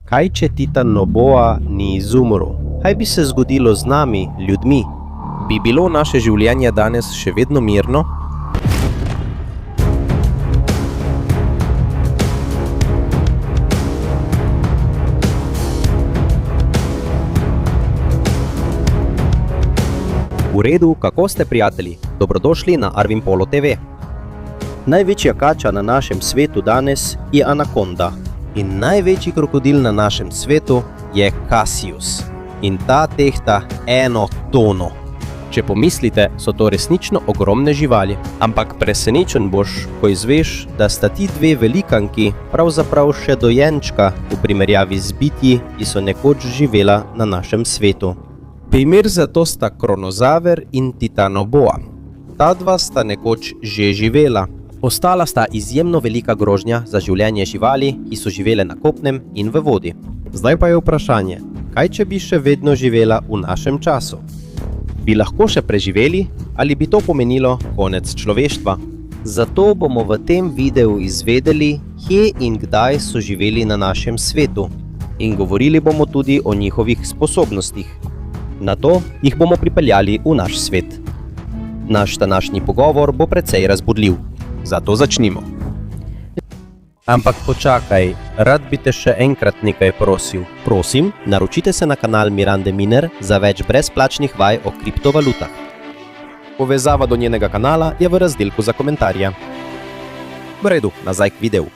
Kaj če Titanoboa ni izumrl? Kaj bi se zgodilo z nami, ljudmi? Bi bilo naše življenje danes še vedno mirno? V redu, kako ste, prijatelji? Dobrodošli na Arvin Polo TV. Največja kača na našem svetu danes je anakonda. In največji krokodil na našem svetu je Cassius. In ta tehta 1 tono. Če pomislite, so to resnično ogromne živali. Ampak presenečen boš, ko izveš, da sta ti dve velikanki pravzaprav še dojenčka v primerjavi z bitji, ki so nekoč živela na našem svetu. Primer za to sta Kronozaver in Titanoboa. Ta dva sta nekoč že živela. Ostala sta izjemno velika grožnja za življenje živali, ki so živele na kopnem in v vodi. Zdaj pa je vprašanje, kaj če bi še vedno živela v našem času? Bi lahko še preživeli ali bi to pomenilo konec človeštva? Zato bomo v tem videu izvedeli, kje in kdaj so živeli na našem svetu. In govorili bomo tudi o njihovih sposobnostih. Nato jih bomo pripeljali v naš svet. Naš današnji pogovor bo precej razbudljiv. Zato začnimo. Ampak počakaj, rad bi te še enkrat nekaj prosil. Prosim, naročite se na kanal Mirande Miner za več brezplačnih vaj o kriptovalutah. Povezava do njenega kanala je v razdelku za komentarje. V redu, nazaj k videu.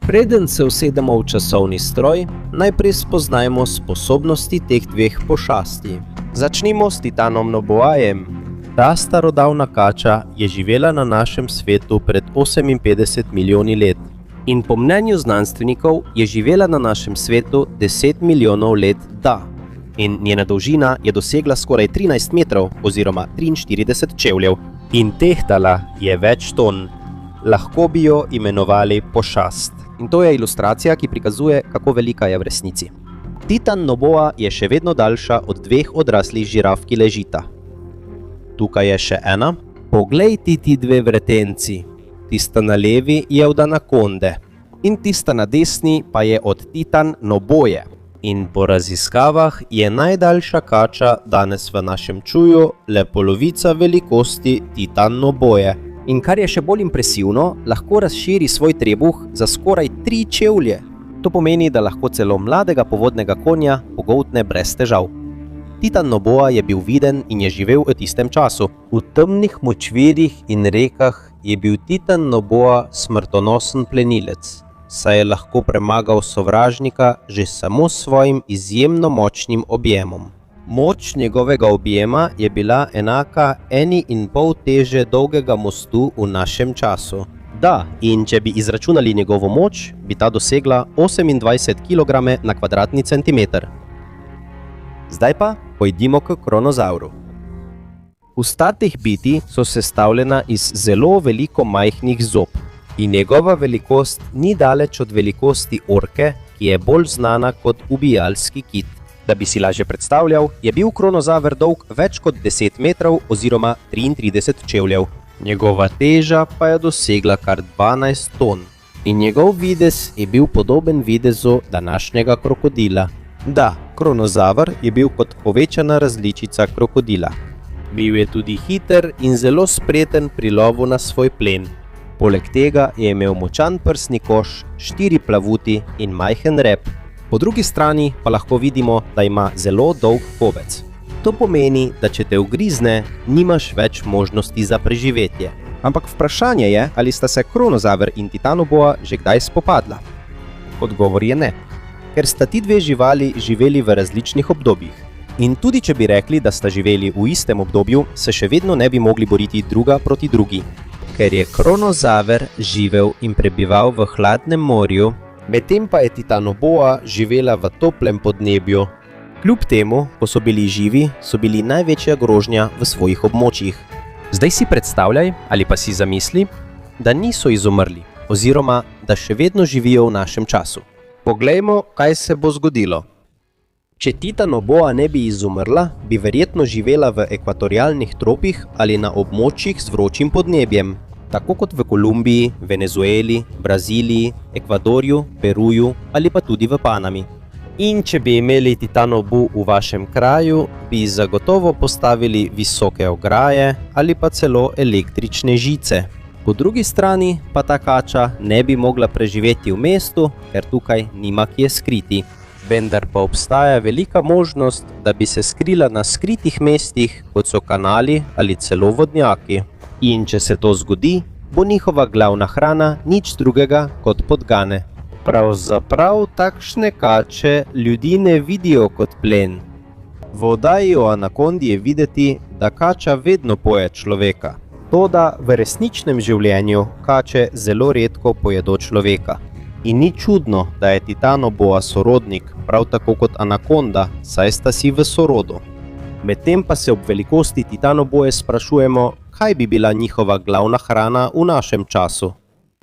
Preden se usedemo v časovni stroj, najprej spoznajmo sposobnosti teh dveh pošasti. Začnimo s Titanoboajem. Ta starodavna kača je živela na našem svetu pred 58 milijoni let. In po mnenju znanstvenikov je živela na našem svetu 10 milijonov let da. In njena dolžina je dosegla skoraj 13 metrov oziroma 43 čevljev. In tehtala je več ton. Lahko bi jo imenovali pošast. In to je ilustracija, ki prikazuje, kako velika je v resnici. Titanoboa je še vedno daljša od dveh odraslih žiraf, ki ležita. Tukaj je še ena. Poglej ti dve vretenci. Tista na levi je od anakonde. In tista na desni pa je od Titanoboje. In po raziskavah je najdaljša kača danes v našem čuju le polovica velikosti Titanoboje. In kar je še bolj impresivno, lahko razširi svoj trebuh za skoraj 3 čevlje. To pomeni, da lahko celo mladega povodnega konja pogoltne brez težav. Titanoboa je bil viden in je živel v tistem času. V temnih močvirjih in rekah je bil Titanoboa smrtonosen plenilec, saj je lahko premagal sovražnika že samo s svojim izjemno močnim objemom. Moč njegovega objema je bila enaka 1,5 teže dolgega mostu v našem času. Da, in če bi izračunali njegovo moč, bi ta dosegla 28 kg na kvadratni centimeter. Zdaj pa pojdimo k Kronozavru. Usta teh bitij so sestavljena iz zelo veliko majhnih zob in njegova velikost ni daleč od velikosti orke, ki je bolj znana kot ubijalski kit. Da bi si lažje predstavljal, je bil Kronozaver dolg več kot 10 metrov oziroma 33 čevljev. Njegova teža pa je dosegla kar 12 ton. In njegov videz je bil podoben videzu današnjega krokodila. Da, Kronozaver je bil kot povečana različica krokodila. Bil je tudi hiter in zelo spreten pri lovu na svoj plen. Poleg tega je imel močan prsni koš, 4 plavuti in majhen rep. Po drugi strani pa lahko vidimo, da ima zelo dolg gobec. To pomeni, da če te ugrizne, nimaš več možnosti za preživetje. Ampak vprašanje je, ali sta se Kronozaver in Titanoboa že kdaj spopadla? Odgovor je ne, ker sta ti dve živali živeli v različnih obdobjih. In tudi če bi rekli, da sta živeli v istem obdobju, se še vedno ne bi mogli boriti druga proti drugi. Ker je Kronozaver živel in prebival v hladnem morju, medtem pa je Titanoboa živela v toplem podnebju. Kljub temu, ko so bili živi, so bili največja grožnja v svojih območjih. Zdaj si predstavljaj ali pa si zamisli, da niso izumrli oziroma da še vedno živijo v našem času. Poglejmo, kaj se bo zgodilo. Če Titanoboa ne bi izumrla, bi verjetno živela v ekvatorialnih tropih ali na območjih z vročim podnebjem. tako kot v Kolumbiji, Venezueli, Braziliji, Ekvadorju, Peruju ali pa tudi v Panami. In če bi imeli titanobu v vašem kraju, bi zagotovo postavili visoke ograje ali pa celo električne žice. Po drugi strani pa ta kača ne bi mogla preživeti v mestu, ker tukaj nima kje skriti. Vendar pa obstaja velika možnost, da bi se skrila na skritih mestih, kot so kanali ali celo vodnjaki. In če se to zgodi, bo njihova glavna hrana nič drugega kot podgane. Pravzaprav takšne kače ljudi ne vidijo kot plen. V oddaji o anakondi je videti, da kača vedno poje človeka. Toda v resničnem življenju kače zelo redko pojedo človeka. In ni čudno, da je titanoboa sorodnik, prav tako kot anakonda, saj sta si v sorodu. Medtem pa se ob velikosti titanoboje sprašujemo, kaj bi bila njihova glavna hrana v našem času.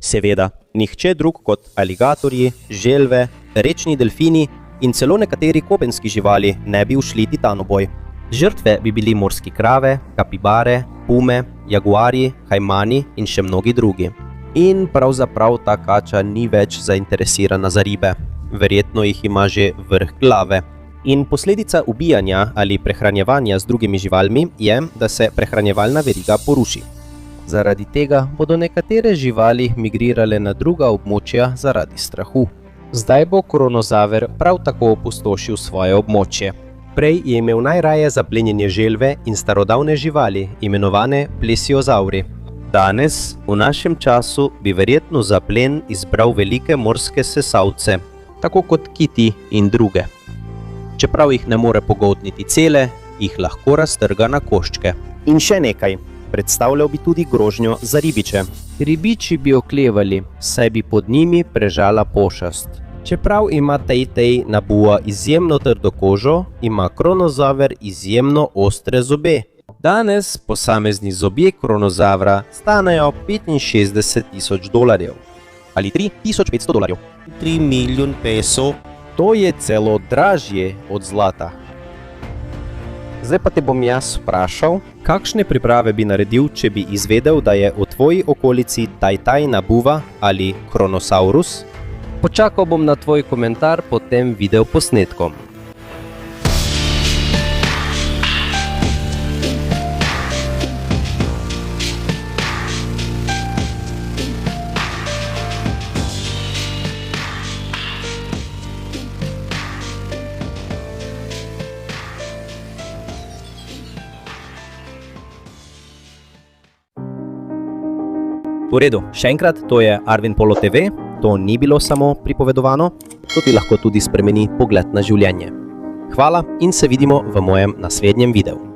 Seveda, nihče drug kot aligatorji, želve, rečni delfini in celo nekateri kopenski živali ne bi ušli titanoboj. Žrtve bi bili morski krave, kapibare, pume, jaguarji, kajmani in še mnogi drugi. In pravzaprav ta kača ni več zainteresirana za ribe. Verjetno jih ima že vrh glave. In posledica ubijanja ali prehranjevanja z drugimi živalmi je, da se prehranjevalna veriga poruši. Zaradi tega bodo nekatere živali migrirale na druga območja zaradi strahu. Zdaj bo kronozaver prav tako opustošil svoje območje. Prej je imel najraje za plenjenje želve in starodavne živali, imenovane plesiozauri. Danes, v našem času, bi verjetno za plen izbral velike morske sesalce, tako kot kiti in druge. Čeprav jih ne more pogoltniti cele, jih lahko raztrga na koščke. In še nekaj, predstavljal bi tudi grožnjo za ribiče. Ribiči bi oklevali, saj bi pod njimi prežala pošast. Čeprav ima tej nabua izjemno trdo kožo, ima kronozaver izjemno ostre zobe. Danes posamezni zobje kronozavra stanejo $65,000 ali $3,500. 3 milijon pesov, to je celo dražje od zlata. Zdaj pa te bom jaz vprašal, kakšne priprave bi naredil, če bi izvedel, da je v tvoji okolici taj nabuva ali kronosaurus? Počakal bom na tvoj komentar pod tem videoposnetkom. V redu, še enkrat, to je Arvin Polo TV, to ni bilo samo pripovedovano, to ti lahko tudi spremeni pogled na življenje. Hvala in se vidimo v mojem naslednjem videu.